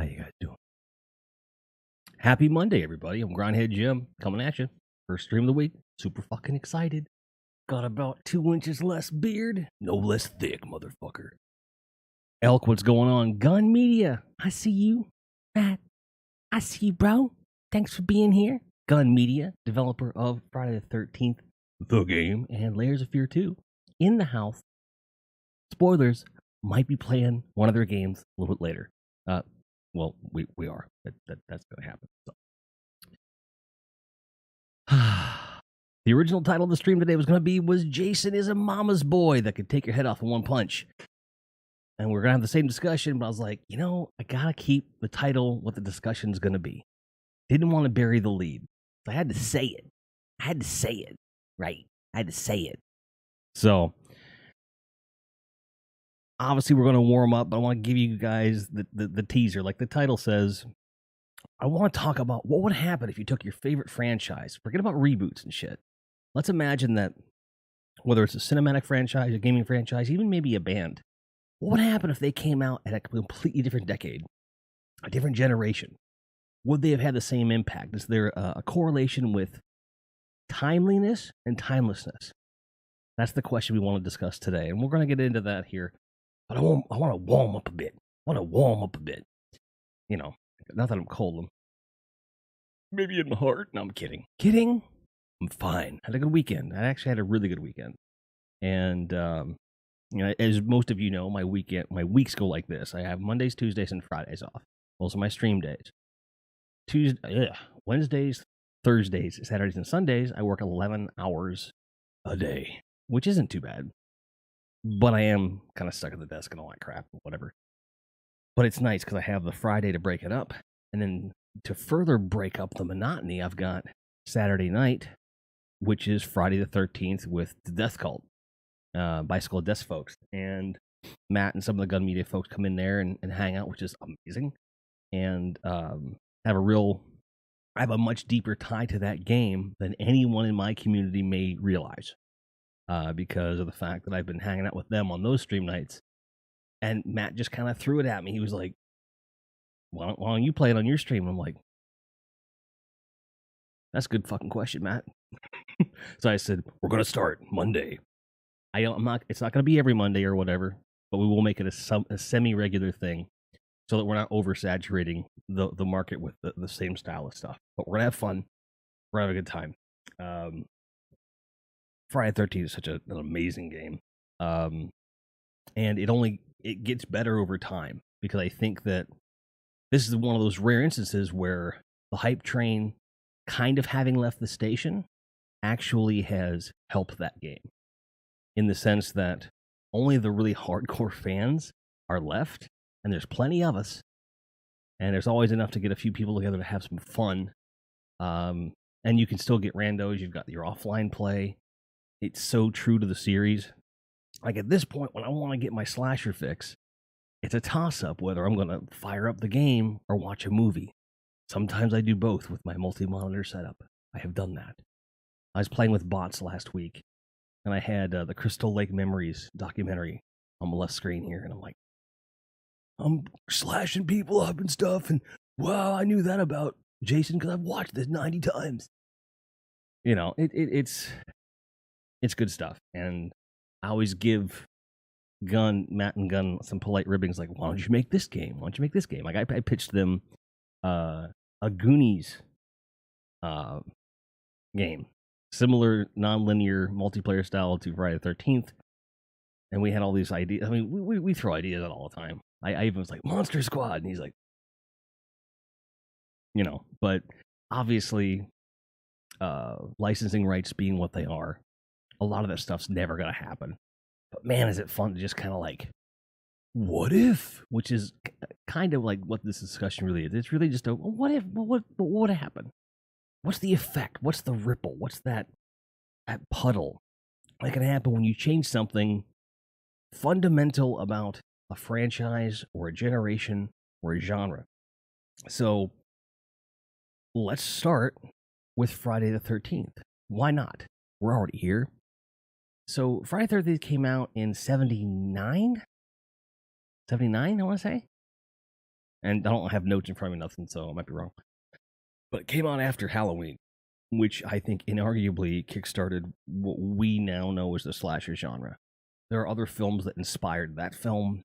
How you guys doing? Happy Monday, everybody. I'm Grindhead Jim coming at you. First stream of the week. Super fucking excited. Got about 2 inches less beard. No less thick, motherfucker. Elk, what's going on? Gun Media. I see you. Matt, I see you, bro. Thanks for being here. Gun Media, developer of Friday the 13th, the game, and Layers of Fear 2. In the house. Spoilers, might be playing one of their games a little bit later. Well, we are. That's going to happen. So. The original title of the stream today was Jason is a mama's boy that could take your head off in one punch. And we're going to have the same discussion, but I was like, I got to keep the title what the discussion's going to be. Didn't want to bury the lead. So I had to say it. Right? I had to say it. So, obviously, we're going to warm up, but I want to give you guys the teaser. Like the title says, I want to talk about what would happen if you took your favorite franchise. Forget about reboots and shit. Let's imagine that whether it's a cinematic franchise, a gaming franchise, even maybe a band, what would happen if they came out at a completely different decade, a different generation? Would they have had the same impact? Is there a correlation with timeliness and timelessness? That's the question we want to discuss today, and we're going to get into that here. But I want to warm up a bit. Not that I'm cold. Maybe in my heart. No, I'm kidding. I'm fine. Had a good weekend. I actually had a really good weekend. And, as most of you know, my weeks go like this. I have Mondays, Tuesdays, and Fridays off. Those are my stream days. Wednesdays, Thursdays, Saturdays, and Sundays, I work 11 hours a day, which isn't too bad. But I am kind of stuck at the desk and all that crap, whatever. But it's nice because I have the Friday to break it up. And then to further break up the monotony, I've got Saturday night, which is Friday the 13th with the Death Cult, Bicycle Death folks. And Matt and some of the Gun Media folks come in there and hang out, which is amazing. And I have a much deeper tie to that game than anyone in my community may realize. Because of the fact that I've been hanging out with them on those stream nights. And Matt just kind of threw it at me. He was like, why don't you play it on your stream? I'm like, that's a good fucking question, Matt. So I said, we're going to start Monday. It's not going to be every Monday or whatever, but we will make it a semi-regular thing so that we're not oversaturating the market with the same style of stuff. But we're going to have fun. We're going to have a good time. Friday the 13th is such an amazing game. And it gets better over time because I think that this is one of those rare instances where the hype train kind of having left the station actually has helped that game in the sense that only the really hardcore fans are left, and there's plenty of us, and there's always enough to get a few people together to have some fun. And you can still get randos. You've got your offline play. It's so true to the series. Like at this point, when I want to get my slasher fix, it's a toss-up whether I'm going to fire up the game or watch a movie. Sometimes I do both with my multi-monitor setup. I have done that. I was playing with bots last week, and I had the Crystal Lake Memories documentary on the left screen here, and I'm like, I'm slashing people up and stuff, and wow, I knew that about Jason because I've watched this 90 times. It's good stuff, and I always give Matt and Gun some polite ribbings like, why don't you make this game? Like I pitched them a Goonies game. Similar non-linear multiplayer style to Friday the 13th. And we had all these ideas. I mean, we throw ideas out all the time. I even was like, Monster Squad. And he's like, but obviously licensing rights being what they are, a lot of that stuff's never going to happen. But man, is it fun to just kind of like, what if? Which is kind of like what this discussion really is. It's really just a, what if? What would happen? What's the effect? What's the ripple? What's that puddle that can happen when you change something fundamental about a franchise or a generation or a genre? So let's start with Friday the 13th. Why not? We're already here. So Friday the 13th came out in 79? 79, I want to say? And I don't have notes in front of me, nothing, so I might be wrong. But it came out after Halloween, which I think inarguably kickstarted what we now know as the slasher genre. There are other films that inspired that film,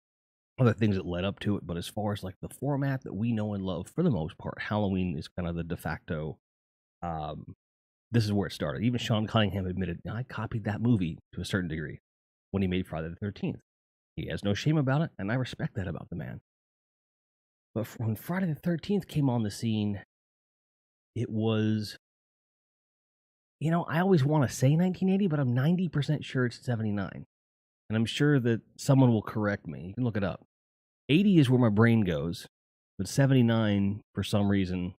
other things that led up to it, but as far as like the format that we know and love, for the most part, Halloween is kind of the de facto. This is where it started. Even Sean Cunningham admitted, I copied that movie to a certain degree when he made Friday the 13th. He has no shame about it, and I respect that about the man. But when Friday the 13th came on the scene, it was, I always want to say 1980, but I'm 90% sure it's 79. And I'm sure that someone will correct me. You can look it up. 80 is where my brain goes, but 79, for some reason,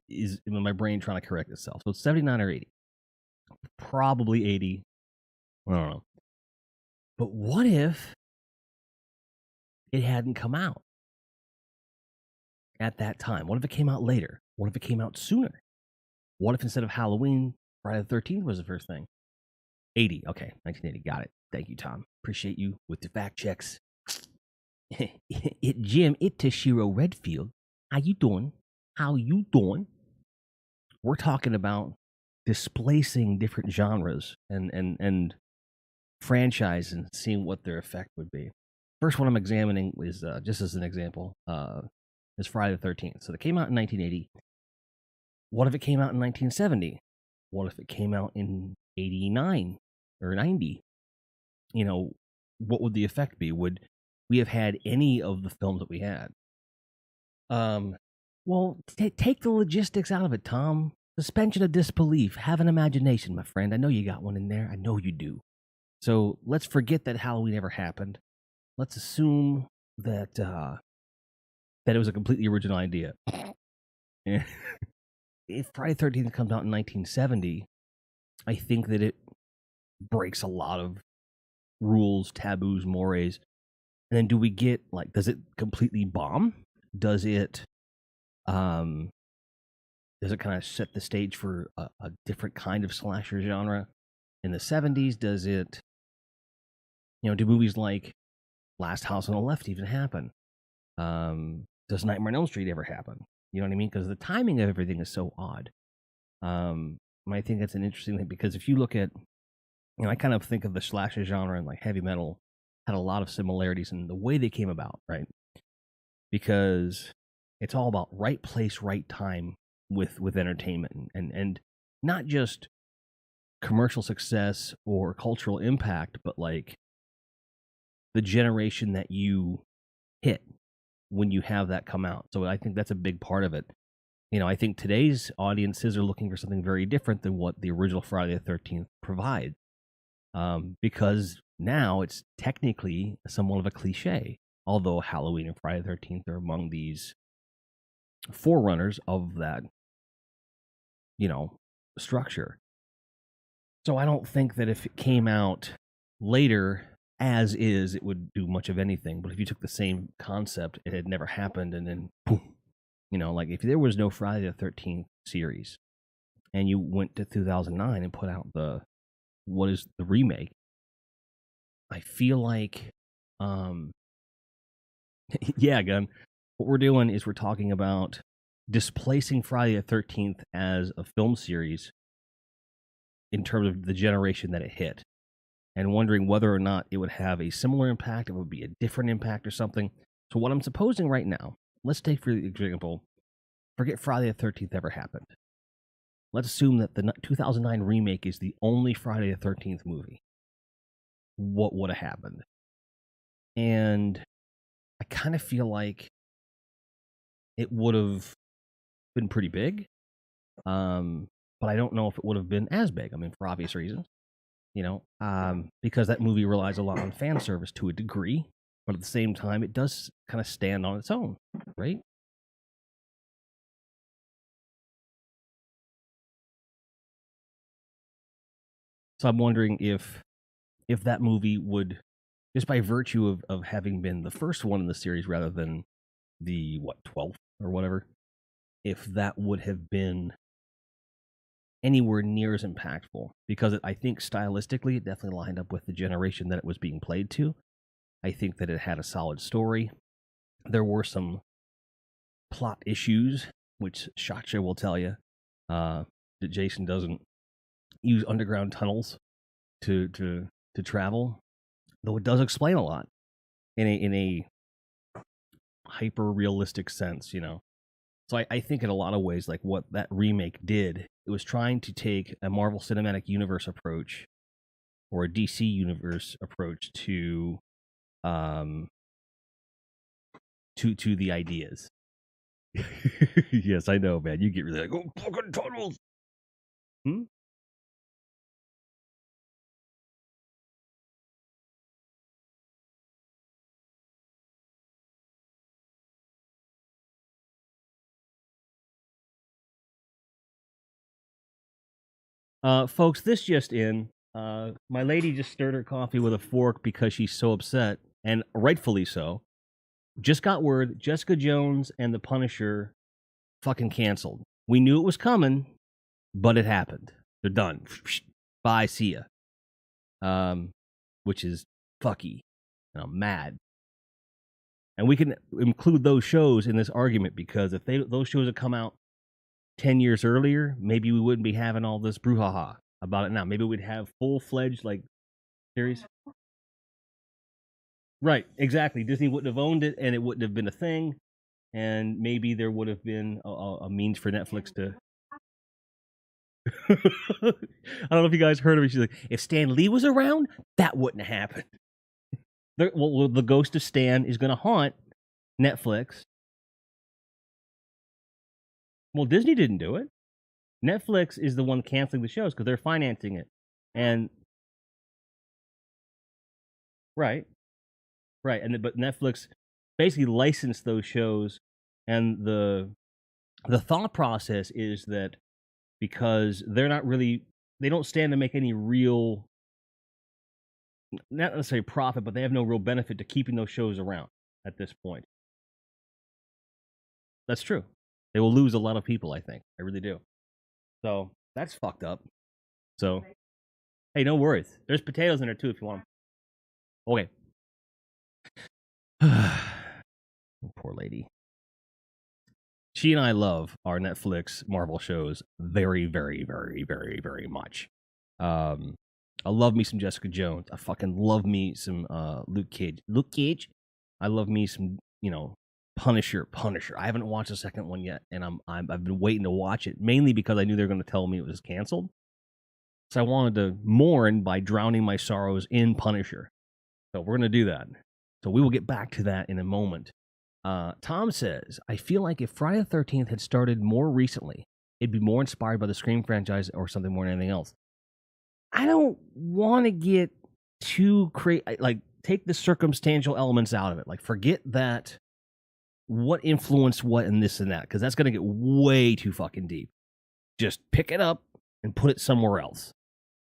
is my brain trying to correct itself. So it's 79 or 80. Probably 80. I don't know. But what if it hadn't come out at that time? What if it came out later? What if it came out sooner? What if instead of Halloween, Friday the 13th was the first thing? 80. Okay, 1980. Got it. Thank you, Tom. Appreciate you with the fact checks. Jim, Tashiro Redfield. How you doing? We're talking about displacing different genres and franchise and seeing what their effect would be. First one I'm examining is, just as an example, is Friday the 13th. So it came out in 1980. What if it came out in 1970? What if it came out in 89 or 90? What would the effect be? Would we have had any of the films that we had? Well, take the logistics out of it, Tom. Suspension of disbelief. Have an imagination, my friend. I know you got one in there. I know you do. So let's forget that Halloween ever happened. Let's assume that it was a completely original idea. If Friday the 13th comes out in 1970, I think that it breaks a lot of rules, taboos, mores. And then do we get, does it completely bomb? Does it kind of set the stage for a different kind of slasher genre? In the 70s, does it, do movies like Last House on the Left even happen? Does Nightmare on Elm Street ever happen? You know what I mean? Because the timing of everything is so odd. I think that's an interesting thing, because if you look at, I kind of think of the slasher genre and like heavy metal had a lot of similarities in the way they came about, right? Because it's all about right place, right time with entertainment, and not just commercial success or cultural impact, but like the generation that you hit when you have that come out. So I think that's a big part of it. I think today's audiences are looking for something very different than what the original Friday the 13th provides. Because now it's technically somewhat of a cliche, although Halloween and Friday the 13th are among these forerunners of that, structure. So I don't think that if it came out later as is, it would do much of anything. But if you took the same concept, it had never happened, and then boom, like if there was no Friday the 13th series and you went to 2009 and put out the remake, I feel like, yeah, Gun, what we're doing is we're talking about displacing Friday the 13th as a film series in terms of the generation that it hit, and wondering whether or not it would have a similar impact, it would be a different impact or something. So what I'm supposing right now, let's take for example, forget Friday the 13th ever happened. Let's assume that the 2009 remake is the only Friday the 13th movie. What would have happened? And I kind of feel like it would have been pretty big. But I don't know if it would have been as big. I mean, for obvious reasons, because that movie relies a lot on fan service to a degree, but at the same time, it does kind of stand on its own, right? So I'm wondering if that movie would, just by virtue of having been the first one in the series rather than the 12th or whatever, if that would have been anywhere near as impactful, because I think stylistically it definitely lined up with the generation that it was being played to. I think that it had a solid story. there were some plot issues, which Shacha will tell you, that Jason doesn't use underground tunnels to travel, though it does explain a lot in a hyper realistic sense, you know. So I think in a lot of ways, like what that remake did, it was trying to take a Marvel Cinematic Universe approach or a DC Universe approach um to the ideas. Yes, I know, man. You get really like, oh, fucking tunnels. Hmm? Folks, this just in. My lady just stirred her coffee with a fork because she's so upset, and rightfully so. Just got word Jessica Jones and The Punisher fucking canceled. We knew it was coming, but it happened. They're done. Bye, see ya. Which is fucky. And I'm mad. And we can include those shows in this argument because if those shows had come out 10 years earlier, maybe we wouldn't be having all this brouhaha about it now. Maybe we'd have full-fledged like series. Right, exactly. Disney wouldn't have owned it and it wouldn't have been a thing. And maybe there would have been a means for Netflix to. I don't know if you guys heard of it. She's like, if Stan Lee was around, that wouldn't have happened. Well, the ghost of Stan is going to haunt Netflix. Well, Disney didn't do it. Netflix is the one canceling the shows because they're financing it. And right, but Netflix basically licensed those shows, and the thought process is that because they're not really, they don't stand to make any real, not necessarily profit, but they have no real benefit to keeping those shows around at this point. That's true. They will lose a lot of people, I think. I really do. So that's fucked up. So, hey, no worries. There's potatoes in there too if you want them. Okay. Poor lady. She and I love our Netflix Marvel shows very, very, very, very, very much. I love me some Jessica Jones. I fucking love me some Luke Cage. Luke Cage. I love me some, you know, Punisher. I haven't watched the second one yet, and I've been waiting to watch it mainly because I knew they were going to tell me it was canceled. So I wanted to mourn by drowning my sorrows in Punisher. So we're going to do that. So we will get back to that in a moment. Tom says, I feel like if Friday the 13th had started more recently, it'd be more inspired by the Scream franchise or something more than anything else. I don't want to get too crazy. Like, take the circumstantial elements out of it. Like, forget that what influenced what and this and that, because that's going to get way too fucking deep. Just pick it up and put it somewhere else.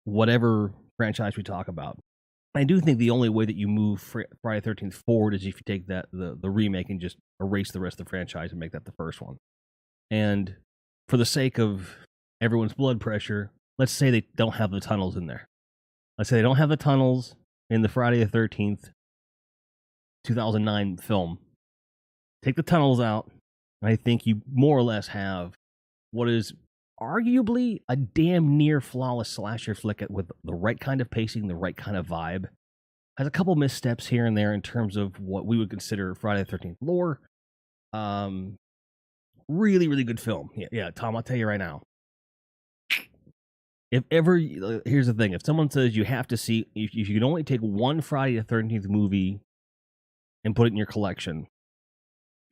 Whatever franchise we talk about. I do think the only way that you move Friday the 13th forward is if you take that the remake and just erase the rest of the franchise and make that the first one. And for the sake of everyone's blood pressure, let's say they don't have the tunnels in there. Let's say they don't have the tunnels in the Friday the 13th 2009 film. Take the tunnels out, and I think you more or less have what is arguably a damn near flawless slasher flick with the right kind of pacing, the right kind of vibe. Has a couple missteps here and there in terms of what we would consider Friday the 13th lore. Really, really good film. Yeah, Tom, I'll tell you right now. If ever, here's the thing. If someone says you have to see, if you can only take one Friday the 13th movie and put it in your collection,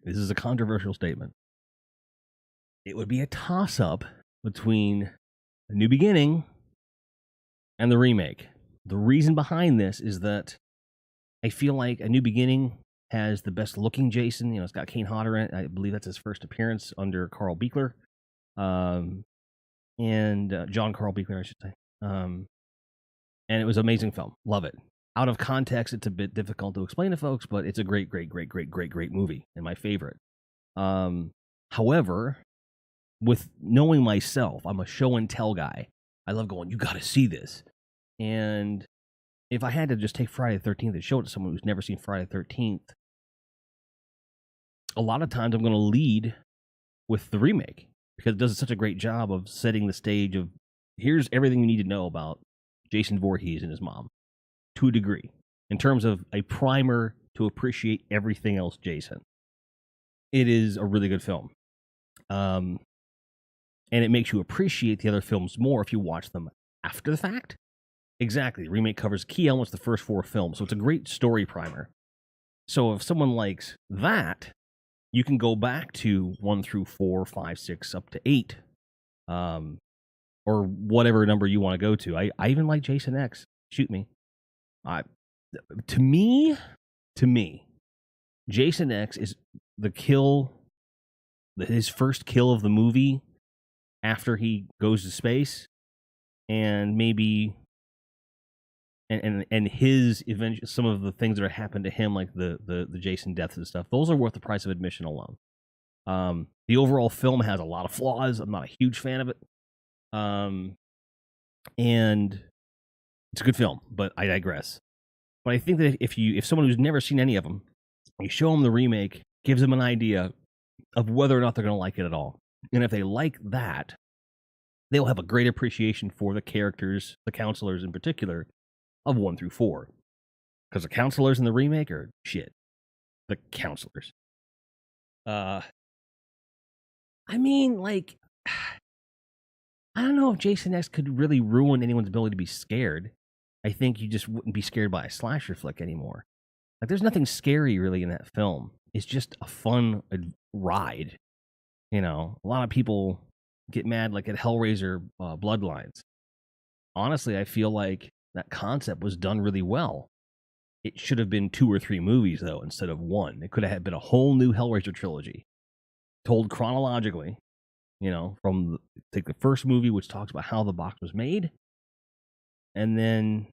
this is a controversial statement. It would be a toss-up between A New Beginning and the remake. The reason behind this is that I feel like A New Beginning has the best looking Jason. You know, it's got Kane Hodder in it. I believe that's his first appearance under Carl Buechler. And John Carl Buechler, I should say. And it was an amazing film. Love it. Out of context, it's a bit difficult to explain to folks, but it's a great movie and my favorite. However, with knowing myself, I'm a show and tell guy. I love going, you got to see this. And if I had to just take Friday the 13th and show it to someone who's never seen Friday the 13th, a lot of times I'm going to lead with the remake because it does such a great job of setting the stage of here's everything you need to know about Jason Voorhees and his mom to a degree in terms of a primer to appreciate everything else Jason. It is a really good film. And it makes you appreciate the other films more if you watch them after the fact. Exactly. The remake covers key elements of the first 4 films, so it's a great story primer. So if someone likes that, you can go back to 1 through 4, 5, 6, up to 8, or whatever number you want to go to. I even like Jason X. Shoot me. To me, Jason X is the kill, his first kill of the movie after he goes to space, and maybe and his event, some of the things that are happened to him, like the Jason deaths and stuff. Those are worth the price of admission alone. The overall film has a lot of flaws. I'm not a huge fan of it. And it's a good film, but I digress. But I think that if someone who's never seen any of them, you show them the remake, gives them an idea of whether or not they're going to like it at all. And if they like that, they'll have a great appreciation for the characters, the counselors in particular, of 1 through 4. Because the counselors in the remake are shit. The counselors. I mean, like, I don't know if Jason X could really ruin anyone's ability to be scared. I think you just wouldn't be scared by a slasher flick anymore. Like, there's nothing scary really in that film. It's just a fun ride. You know, a lot of people get mad like at Hellraiser Bloodlines. Honestly, I feel like that concept was done really well. It should have been 2 or 3 movies, though, instead of 1. It could have been a whole new Hellraiser trilogy, told chronologically, you know, from take the first movie, which talks about how the box was made, and then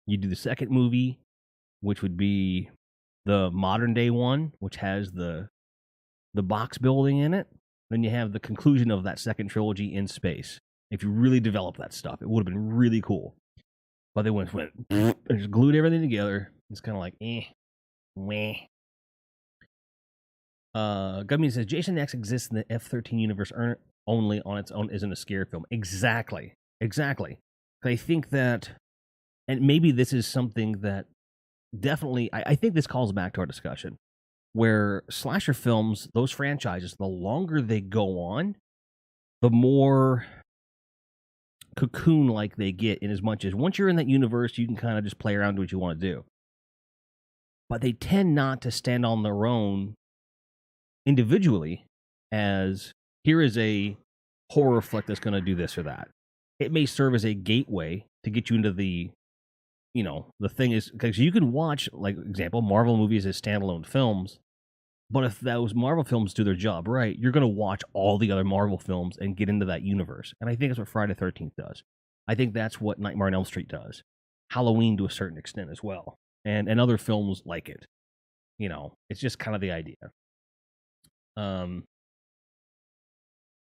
you do the second movie, which would be the modern day one, which has the box building in it. Then you have the conclusion of that second trilogy in space. If you really develop that stuff, it would have been really cool. But they went and just glued everything together. It's kind of like, meh. Gummy says Jason X exists in the F-13 universe only on its own isn't a scare film. Exactly. I think that, and maybe this is something that definitely, I think this calls back to our discussion, where slasher films, those franchises, the longer they go on, the more cocoon-like they get, in as much as once you're in that universe, you can kind of just play around, do what you want to do. But they tend not to stand on their own individually as, here is a horror flick that's going to do this or that. It may serve as a gateway to get you into the, you know, the thing is, because you can watch, like, example, Marvel movies as standalone films, but if those Marvel films do their job right, you're going to watch all the other Marvel films and get into that universe. And I think that's what Friday the 13th does. I think that's what Nightmare on Elm Street does. Halloween to a certain extent as well. And other films like it. You know, it's just kind of the idea.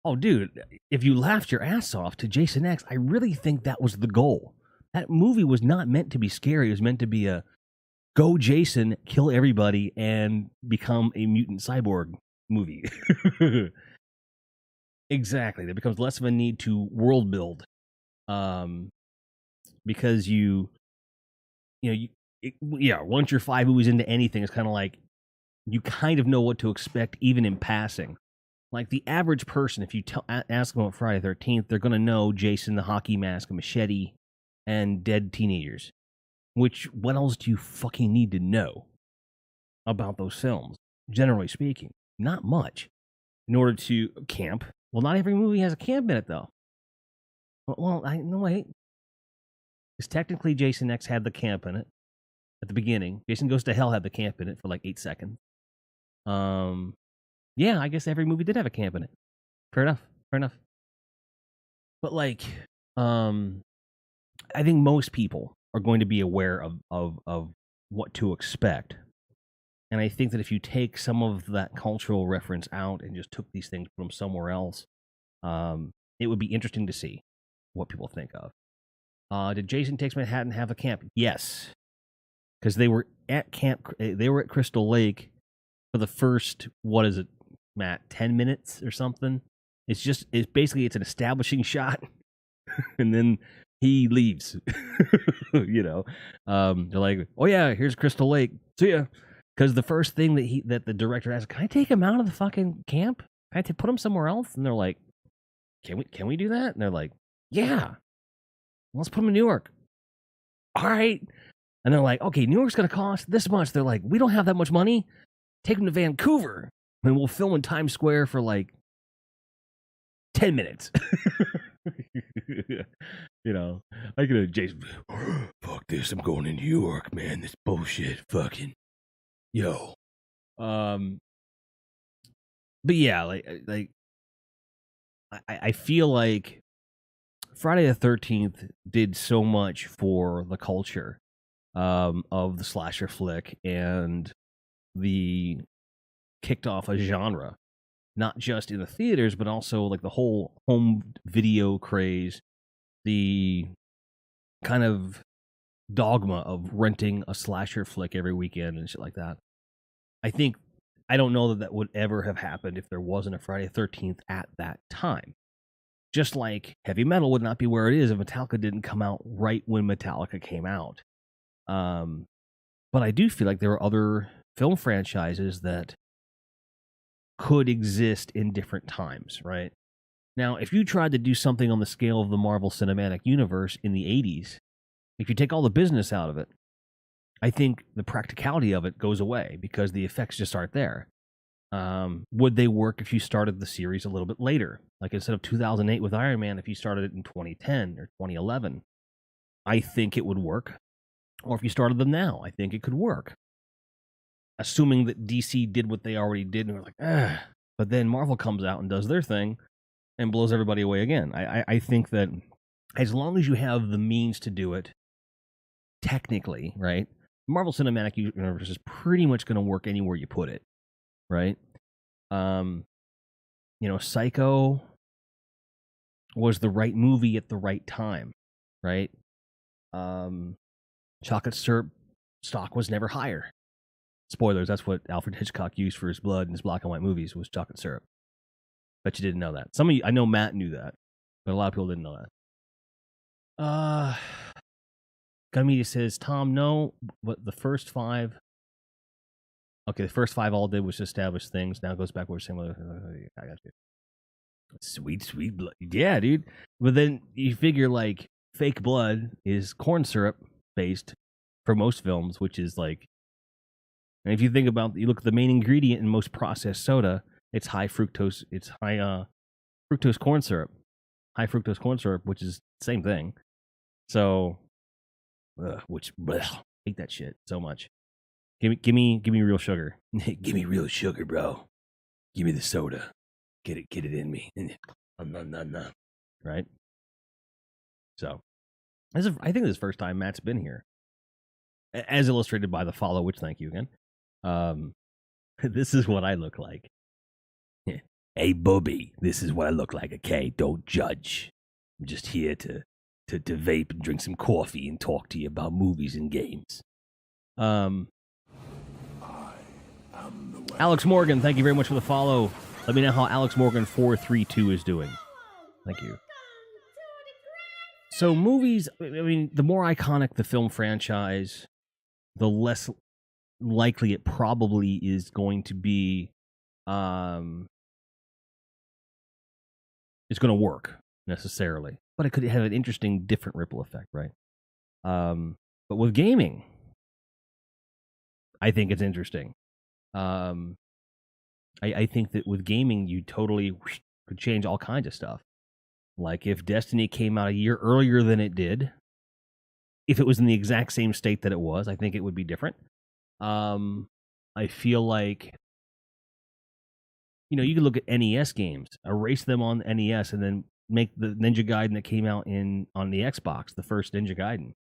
Oh, dude, if you laughed your ass off to Jason X, I really think that was the goal. That movie was not meant to be scary. It was meant to be a go Jason, kill everybody, and become a mutant cyborg movie. Exactly. There becomes less of a need to world build. Because once you're 5 movies into anything, it's kind of like you kind of know what to expect, even in passing. Like the average person, if you ask them about Friday the 13th, they're going to know Jason, the hockey mask, a machete, and dead teenagers. Which, what else do you fucking need to know about those films? Generally speaking, not much. In order to camp. Well, not every movie has a camp in it, though. Well, no, wait. Because technically Jason X had the camp in it at the beginning. Jason Goes to Hell had the camp in it for like 8 seconds. Yeah, I guess every movie did have a camp in it. Fair enough. But like, I think most people are going to be aware of what to expect. And I think that if you take some of that cultural reference out and just took these things, put them somewhere else, it would be interesting to see what people think of. Did Jason Takes Manhattan have a camp? Yes. Because they were at camp, they were at Crystal Lake for the first, what is it, Matt, 10 minutes or something. It's basically it's an establishing shot, and then he leaves. They're like, oh yeah, here's Crystal Lake, see ya. Because the first thing that the director asks, can I take him out of the fucking camp? Can I put him somewhere else? And they're like, can we do that? And they're like, yeah, let's put him in New York. All right. And they're like, okay, New York's gonna cost this much. They're like, we don't have that much money. Take him to Vancouver, and we'll film in Times Square for like 10 minutes. I could have Jason, fuck this, I'm going to New York, man. This bullshit, fucking, yo. But yeah, I feel like Friday the 13th did so much for the culture of the slasher flick, and the kicked off a genre, not just in the theaters, but also like the whole home video craze, the kind of dogma of renting a slasher flick every weekend and shit like that. I don't know that would ever have happened if there wasn't a Friday the 13th at that time. Just like heavy metal would not be where it is if Metallica didn't come out right when Metallica came out. But I do feel like there are other film franchises that could exist in different times, right? Now, if you tried to do something on the scale of the Marvel Cinematic Universe in the 80s, if you take all the business out of it, I think the practicality of it goes away because the effects just aren't there. Would they work if you started the series a little bit later? Like instead of 2008 with Iron Man, if you started it in 2010 or 2011, I think it would work. Or if you started them now, I think it could work. Assuming that DC did what they already did, and we're like, ah. But then Marvel comes out and does their thing and blows everybody away again. I think that as long as you have the means to do it, technically, right? Marvel Cinematic Universe is pretty much going to work anywhere you put it, right? Psycho was the right movie at the right time, right? Chocolate syrup stock was never higher. Spoilers, that's what Alfred Hitchcock used for his blood in his black and white movies was chocolate syrup. Bet you didn't know that. Some of you, I know Matt knew that, but a lot of people didn't know that. Gunmedia says, Tom, no, but the first five all did was establish things. Now it goes back what we're saying. I got you. Sweet blood. Yeah, dude. But then you figure like fake blood is corn syrup based for most films, which is like, and if you think about, you look at the main ingredient in most processed soda, it's high fructose corn syrup. High fructose corn syrup, which is the same thing. So, hate that shit so much. Give me real sugar. Give me real sugar, bro. Give me the soda. Get it in me. Right? So, I think this is the first time Matt's been here. As illustrated by the follow, which thank you again. This is what I look like. Hey, Bobby, this is what I look like, okay? Don't judge. I'm just here to vape and drink some coffee and talk to you about movies and games. Alex Morgan, thank you very much for the follow. Let me know how Alex Morgan 432 is doing. Thank you. So movies, I mean, the more iconic the film franchise, the less likely it probably is going to be it's going to work necessarily, but it could have an interesting different ripple effect, right? But with gaming, I think it's interesting. I think that with gaming you totally could change all kinds of stuff. Like if Destiny came out a year earlier than it did, if it was in the exact same state that it was, I think it would be different. I feel like, you can look at NES games, erase them on NES, and then make the Ninja Gaiden that came out on the Xbox, the first Ninja Gaiden.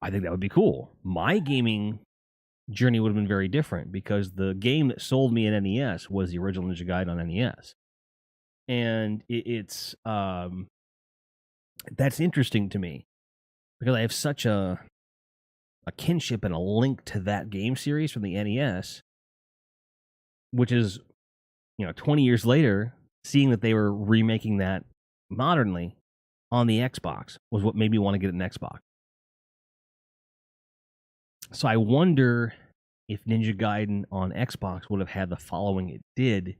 I think that would be cool. My gaming journey would have been very different because the game that sold me an NES was the original Ninja Gaiden on NES. And it's that's interesting to me because I have such a kinship and a link to that game series from the NES which is 20 years later, seeing that they were remaking that modernly on the Xbox was what made me want to get an Xbox. So I wonder if Ninja Gaiden on Xbox would have had the following it did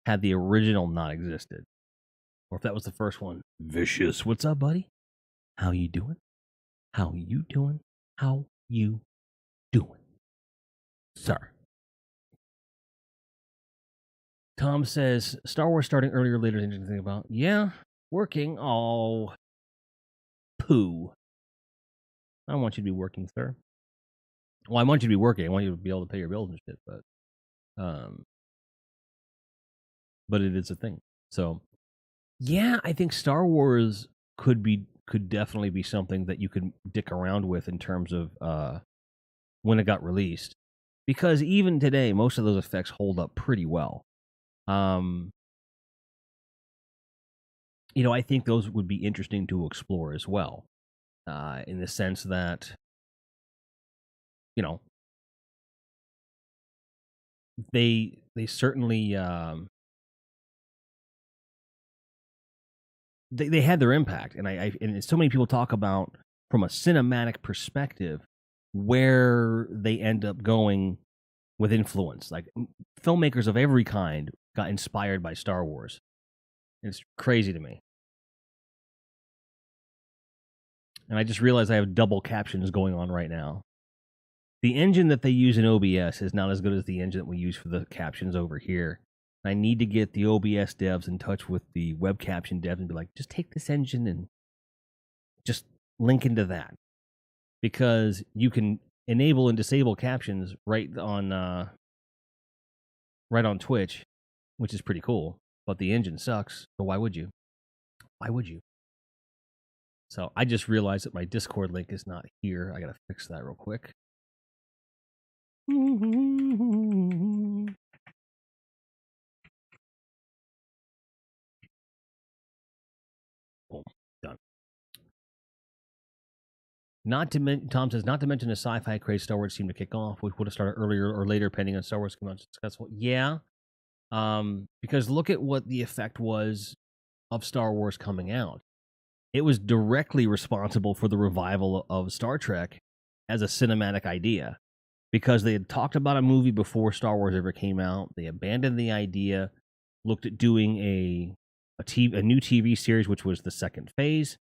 had the original not existed. Or if that was the first one. Vicious, what's up, buddy? How you doing? How you doing? How you doing? Sir. Tom says, Star Wars starting earlier or later than you think about. Yeah, working. Oh, poo. I don't want you to be working, sir. Well, I want you to be working. I want you to be able to pay your bills and shit, but it is a thing. So, yeah, I think Star Wars could definitely be something that you could dick around with in terms of when it got released, because even today, most of those effects hold up pretty well. I think those would be interesting to explore as well, in the sense that, they certainly they had their impact, and so many people talk about from a cinematic perspective where they end up going with influence. Like filmmakers of every kind got inspired by Star Wars. It's crazy to me. And I just realized I have double captions going on right now. The engine that they use in OBS is not as good as the engine that we use for the captions over here. I need to get the OBS devs in touch with the web caption devs and be like, just take this engine and just link into that. Because you can enable and disable captions right on Twitch, which is pretty cool. But the engine sucks, so why would you? Why would you? So I just realized that my Discord link is not here. I gotta fix that real quick. Boom, done. Tom says, not to mention the sci-fi craze Star Wars seemed to kick off, which would have started earlier or later, depending on Star Wars came out successful. Yeah, because look at what the effect was of Star Wars coming out. It was directly responsible for the revival of Star Trek as a cinematic idea, because they had talked about a movie before Star Wars ever came out. They abandoned the idea, looked at doing a new TV series, which was the second phase.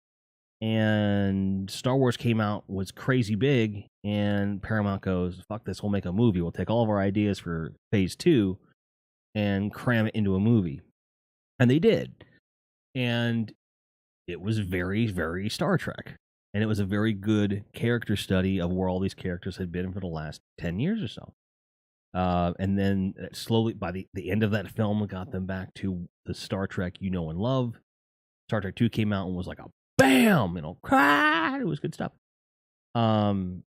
And Star Wars came out, was crazy big, and Paramount goes, fuck this, we'll make a movie. We'll take all of our ideas for phase 2 and cram it into a movie. And they did. And it was very, very Star Trek. And it was a very good character study of where all these characters had been for the last 10 years or so. And then slowly, by the end of that film, got them back to the Star Trek you know and love. Star Trek 2 came out and was like a bam, it was good stuff. And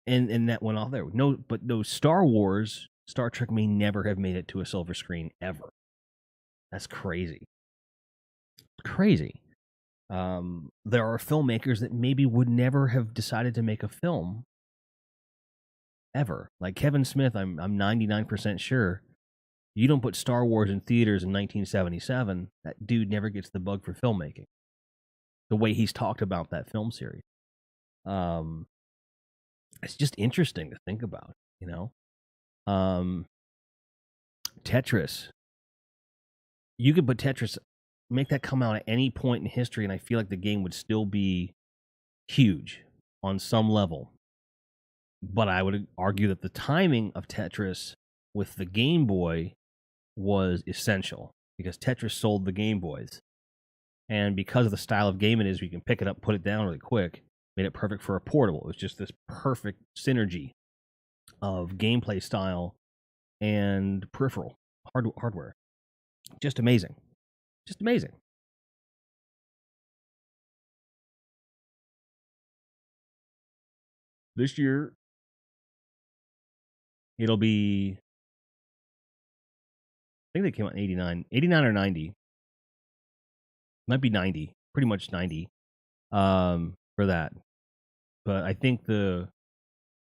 that went off there. But no Star Wars, Star Trek may never have made it to a silver screen ever. That's crazy. Crazy. There are filmmakers that maybe would never have decided to make a film ever. Like Kevin Smith, I'm 99% sure. You don't put Star Wars in theaters in 1977, that dude never gets the bug for filmmaking. The way he's talked about that film series. It's just interesting to think about, Tetris. You could put Tetris, make that come out at any point in history, and I feel like the game would still be huge on some level. But I would argue that the timing of Tetris with the Game Boy was essential, because Tetris sold the Game Boys. And because of the style of game it is, where you can pick it up, put it down really quick, made it perfect for a portable. It was just this perfect synergy of gameplay style and peripheral hardware. Just amazing. Just amazing. This year, it'll be, I think they came out in 89 or 90. Might be 90, pretty much 90 for that. But I think the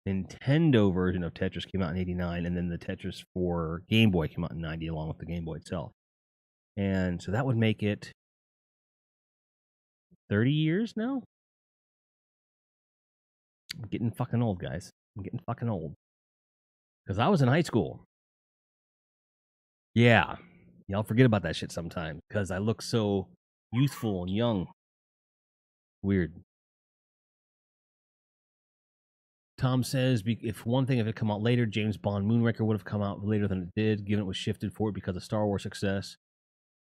Nintendo version of Tetris came out in 89, and then the Tetris for Game Boy came out in 90, along with the Game Boy itself. And so that would make it 30 years now? I'm getting fucking old, guys. I'm getting fucking old. Because I was in high school. Yeah. Y'all forget about that shit sometimes because I look so youthful and young. Weird. Tom says, if it had come out later, James Bond Moonraker would have come out later than it did, given it was shifted forward because of Star Wars success.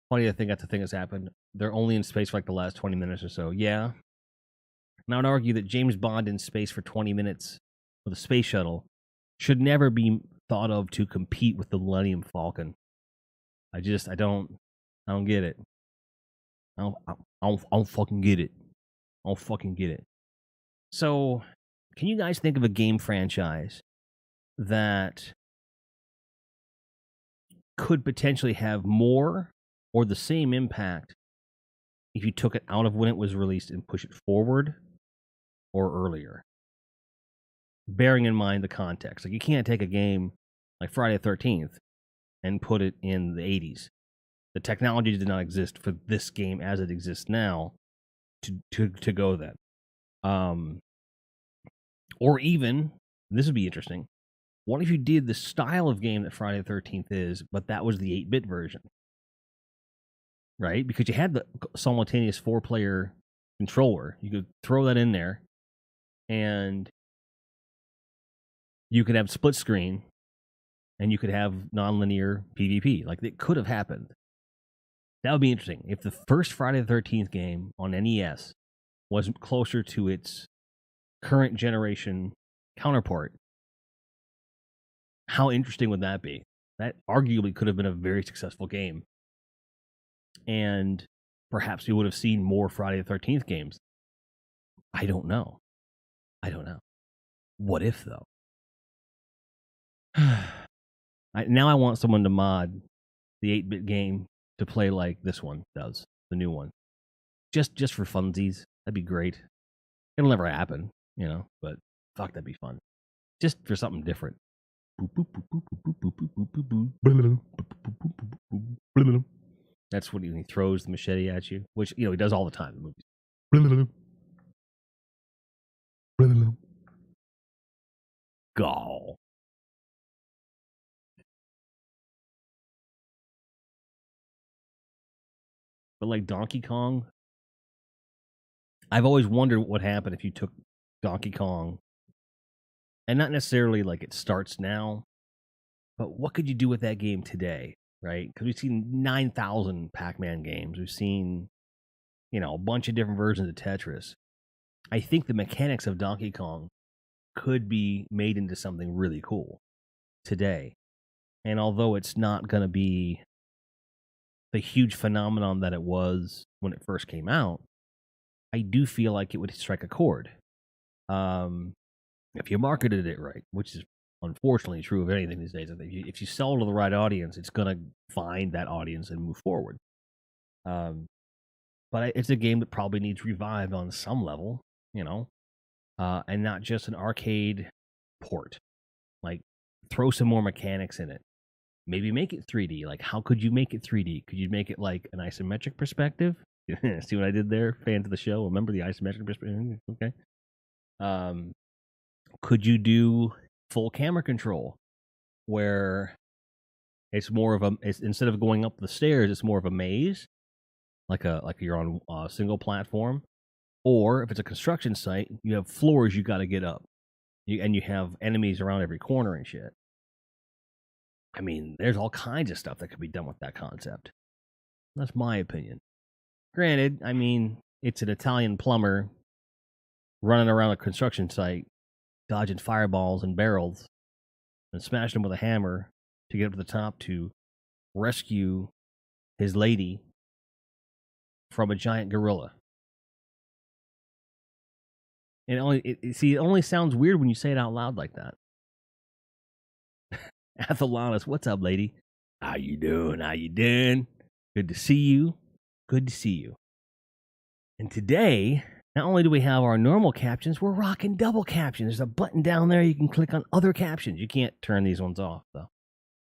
Funny to think that's the thing that's happened. They're only in space for like the last 20 minutes or so. Yeah. And I would argue that James Bond in space for 20 minutes with a space shuttle should never be thought of to compete with the Millennium Falcon. I don't get it. I don't fucking get it. I don't fucking get it. So, can you guys think of a game franchise that could potentially have more or the same impact if you took it out of when it was released and push it forward or earlier? Bearing in mind the context. Like, you can't take a game like Friday the 13th and put it in the 80s. The technology did not exist for this game as it exists now to go then. Or even, this would be interesting, what if you did the style of game that Friday the 13th is, but that was the 8-bit version? Right? Because you had the simultaneous 4-player controller. You could throw that in there, and you could have split screen, and you could have nonlinear PvP. Like, it could have happened. That would be interesting. If the first Friday the 13th game on NES was closer to its current generation counterpart, how interesting would that be? That arguably could have been a very successful game. And perhaps we would have seen more Friday the 13th games. I don't know. What if, though? Now I want someone to mod the 8-bit game to play like this one does, the new one. Just for funsies. That'd be great. It'll never happen, but fuck, that'd be fun. Just for something different. That's when he throws the machete at you, which, he does all the time in movies. Gall. But like Donkey Kong, I've always wondered what would happen if you took Donkey Kong, and not necessarily like it starts now, but what could you do with that game today, right? Because we've seen 9,000 Pac-Man games. We've seen, a bunch of different versions of Tetris. I think the mechanics of Donkey Kong could be made into something really cool today. And although it's not going to be the huge phenomenon that it was when it first came out, I do feel like it would strike a chord. If you marketed it right, which is unfortunately true of anything these days. I think if you sell to the right audience, it's going to find that audience and move forward. But it's a game that probably needs revived on some level, and not just an arcade port. Like, throw some more mechanics in it. Maybe make it 3D. Like, how could you make it 3D? Could you make it like an isometric perspective? See what I did there? Fans of the show, remember the isometric perspective? Okay. Could you do full camera control, where it's more of instead of going up the stairs, it's more of a maze, like you're on a single platform, or if it's a construction site, you have floors you got to get up, and you have enemies around every corner and shit. I mean, there's all kinds of stuff that could be done with that concept. That's my opinion. Granted, I mean, it's an Italian plumber running around a construction site, dodging fireballs and barrels, and smashing them with a hammer to get up to the top to rescue his lady from a giant gorilla. And it only sounds weird when you say it out loud like that. Athalanis, what's up, lady? How you doing? Good to see you. And today, Not only do we have our normal captions, we're rocking double captions. There's a button down there you can click on other captions. You can't turn these ones off though.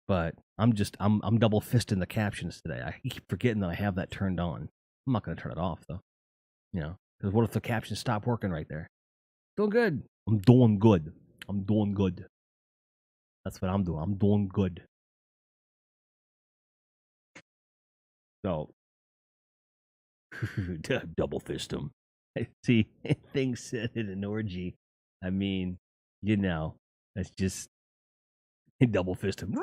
But I'm double fisting the captions today. I keep forgetting that I have that turned on. I'm not going to turn it off though. You know, because what if the captions stop working right there? Doing good. I'm doing good. I'm doing good. That's what I'm doing. I'm doing good. So, double fist them. See, things said in an orgy. I mean, you know, that's just double fist him.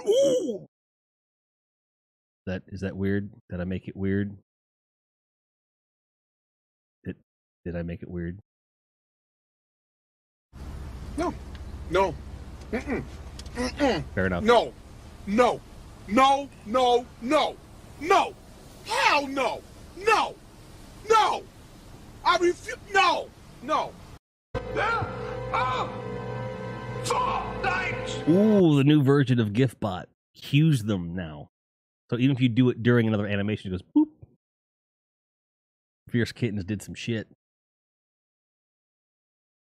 Is that weird? Did I make it weird? Did I make it weird? No. Mm-mm. Fair enough. No. Hell no. No. I refuse. No. There are 4 nights. Ooh, the new version of GIFbot cues them now. So even if you do it during another animation, it goes boop. Fierce Kittens did some shit.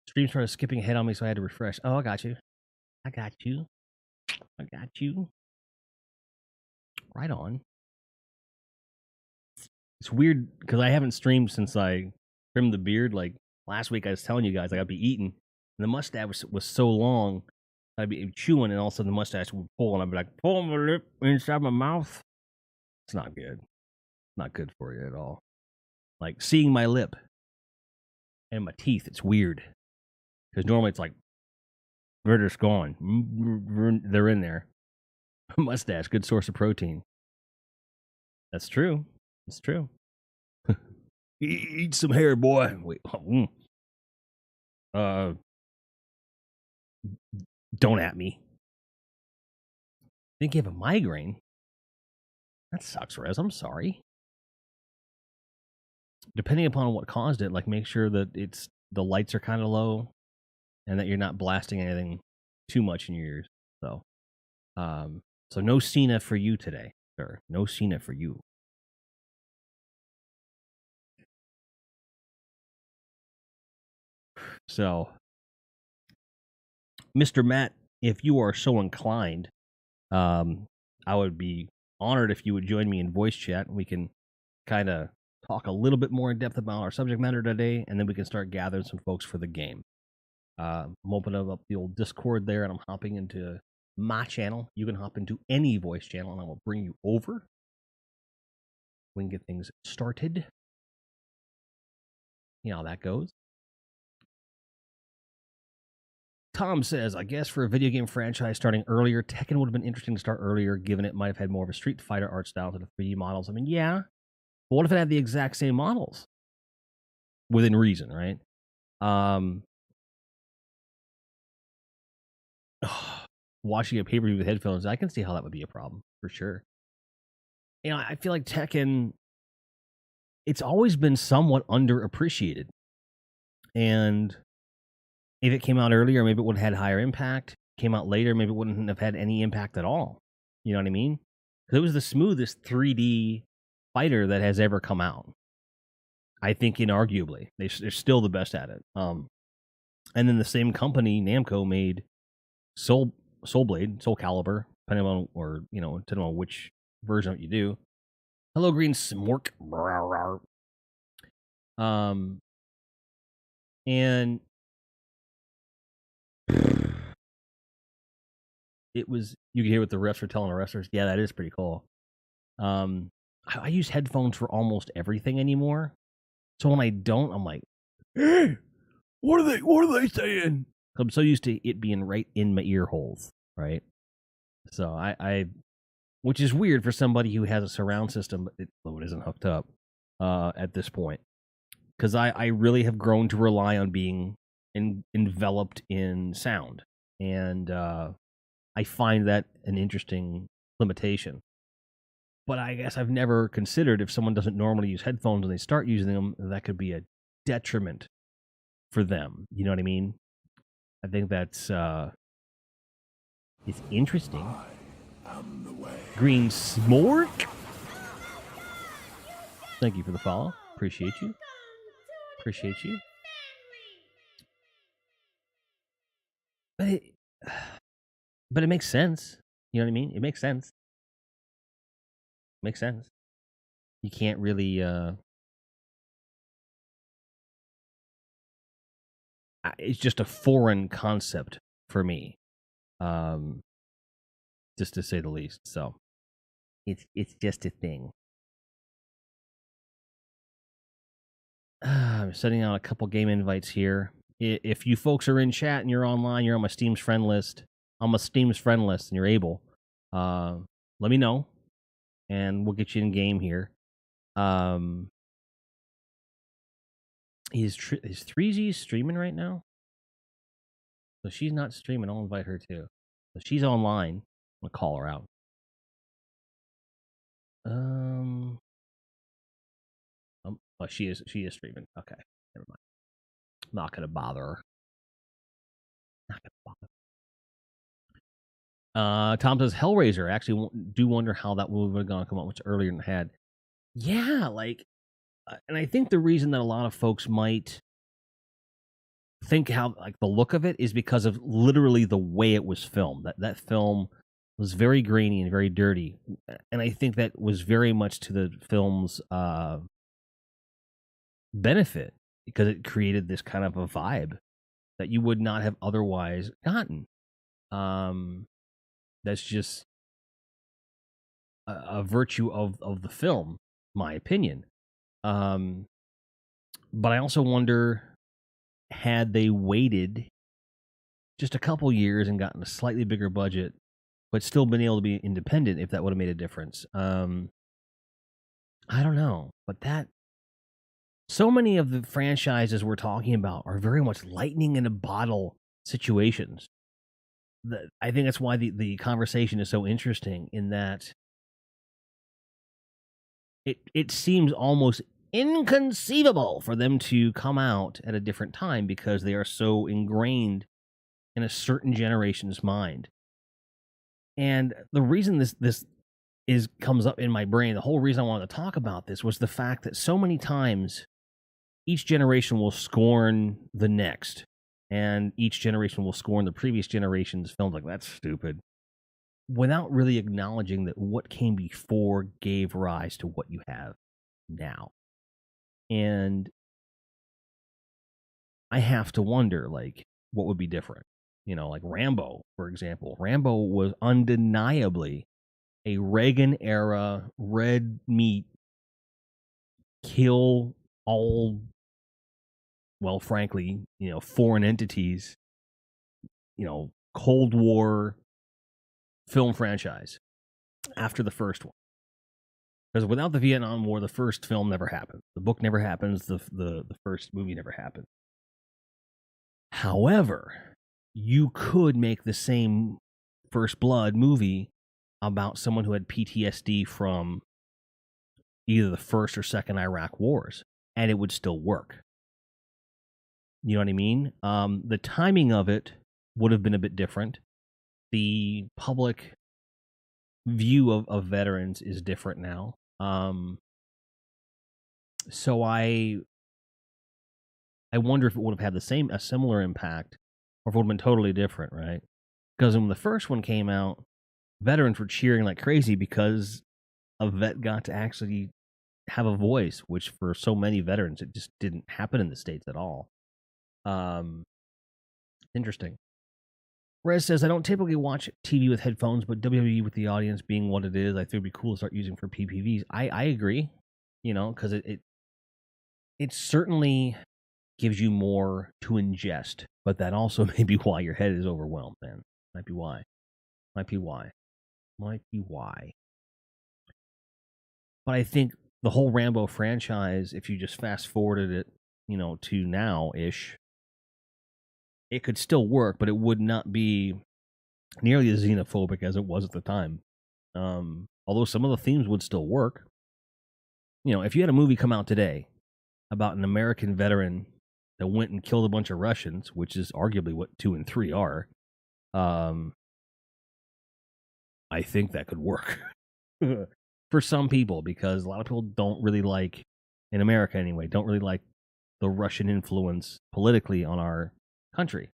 Stream started skipping ahead on me, so I had to refresh. Oh, I got you. Right on. It's weird because I haven't streamed since I trimmed the beard. Like last week, I was telling you guys I gotta be eating, and the mustache was so long, I'd be chewing, and all of a sudden the mustache would pull, and I'd be like, pull my lip inside my mouth. It's not good. Not good for you at all. Like seeing my lip and my teeth, it's weird. Because normally it's like, they're just gone. They're in there. Mustache, good source of protein. That's true. It's true. Eat some hair, boy. Wait. Don't at me. Think you have a migraine? That sucks, Rez. I'm sorry. Depending upon what caused it, like make sure that the lights are kind of low and that you're not blasting anything too much in your ears. So no Cena for you today, sir. No Cena for you. So, Mr. Matt, if you are so inclined, I would be honored if you would join me in voice chat. We can kind of talk a little bit more in depth about our subject matter today, and then we can start gathering some folks for the game. I'm opening up the old Discord there, and I'm hopping into my channel. You can hop into any voice channel, and I will bring you over. We can get things started. You know how that goes. Tom says, I guess for a video game franchise starting earlier, Tekken would have been interesting to start earlier, given it might have had more of a Street Fighter art style to the 3D models. I mean, yeah. But what if it had the exact same models? Within reason, right? Watching a pay-per-view with headphones, I can see how that would be a problem, for sure. You know, I feel like Tekken, it's always been somewhat underappreciated. And if it came out earlier, maybe it would have had higher impact. Came out later, maybe it wouldn't have had any impact at all. You know what I mean? Because it was the smoothest 3D fighter that has ever come out. I think inarguably. They're still the best at it. And then the same company, Namco, made Soul Blade, Soul Calibur, depending on which version you do. Hello, Green Smork. And it was, you can hear what the refs are telling the wrestlers. Yeah, that is pretty cool. I use headphones for almost everything anymore. So when I don't, I'm like, hey, what are they saying? I'm so used to it being right in my ear holes, right? So I which is weird for somebody who has a surround system, but it isn't hooked up at this point. Because I really have grown to rely on being enveloped in sound. And I find that an interesting limitation. But I guess I've never considered if someone doesn't normally use headphones and they start using them, that could be a detriment for them. You know what I mean? I think that's it's interesting. Green Smork. Thank you for the follow. Appreciate you. Appreciate you. But it makes sense. You know what I mean? It makes sense. Makes sense. You can't really it's just a foreign concept for me. Just to say the least. So it's just a thing. I'm sending out a couple game invites here. If you folks are in chat and you're online, you're on my Steam's friend list. I'm a Steam's friend list, and you're able. Let me know, and we'll get you in game here. Is 3Z streaming right now? So she's not streaming. I'll invite her too. So she's online. I'm gonna call her out. Oh, she is streaming. Okay, never mind. I'm not gonna bother her. Tom says Hellraiser. I actually do wonder how that movie would have gone come out much earlier than it had. Yeah, like, and I think the reason that a lot of folks might think how like the look of it is because of literally the way it was filmed. That film was very grainy and very dirty, and I think that was very much to the film's benefit because it created this kind of a vibe that you would not have otherwise gotten. That's just a virtue of the film, my opinion. But I also wonder, had they waited just a couple years and gotten a slightly bigger budget, but still been able to be independent, if that would have made a difference. I don't know, but so many of the franchises we're talking about are very much lightning in a bottle situations. I think that's why the conversation is so interesting, in that it seems almost inconceivable for them to come out at a different time because they are so ingrained in a certain generation's mind. And the reason this comes up in my brain, the whole reason I wanted to talk about this was the fact that so many times each generation will scorn the next, and each generation will scorn the previous generation's films, like, that's stupid, without really acknowledging that what came before gave rise to what you have now. And I have to wonder, like, what would be different? You know, like Rambo, for example. Rambo was undeniably a Reagan-era red meat, kill all, well, frankly, foreign entities, Cold War film franchise after the first one. Because without the Vietnam War, the first film never happened. The book never happens. The first movie never happened. However, you could make the same First Blood movie about someone who had PTSD from either the first or second Iraq wars, and it would still work. You know what I mean? The timing of it would have been a bit different. The public view of veterans is different now. So I wonder if it would have had a similar impact, or if it would have been totally different, right? Because when the first one came out, veterans were cheering like crazy because a vet got to actually have a voice, which for so many veterans, it just didn't happen in the States at all. Interesting. Rez says, I don't typically watch TV with headphones, but WWE with the audience being what it is, I think it'd be cool to start using for PPVs. I agree, because it certainly gives you more to ingest, but that also may be why your head is overwhelmed, man. Might be why. But I think the whole Rambo franchise, if you just fast forwarded it, to now-ish, it could still work, but it would not be nearly as xenophobic as it was at the time. Although some of the themes would still work. If you had a movie come out today about an American veteran that went and killed a bunch of Russians, which is arguably what 2 and 3 are, I think that could work for some people, because a lot of people don't really like, in America anyway, don't really like the Russian influence politically on our country.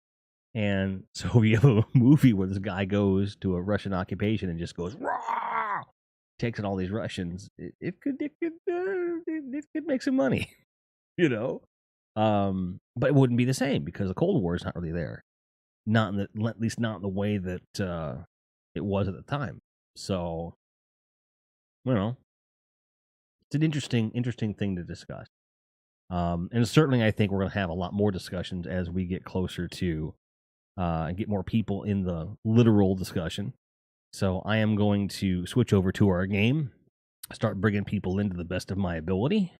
And so we have a movie where this guy goes to a Russian occupation and just goes, "Rah!" Takes in all these Russians. It could make some money, you know. But it wouldn't be the same because the Cold War is not really there, at least not in the way that it was at the time. So, you know, it's an interesting thing to discuss. And certainly, I think we're going to have a lot more discussions as we get closer to and get more people in the literal discussion. So I am going to switch over to our game, start bringing people into the best of my ability.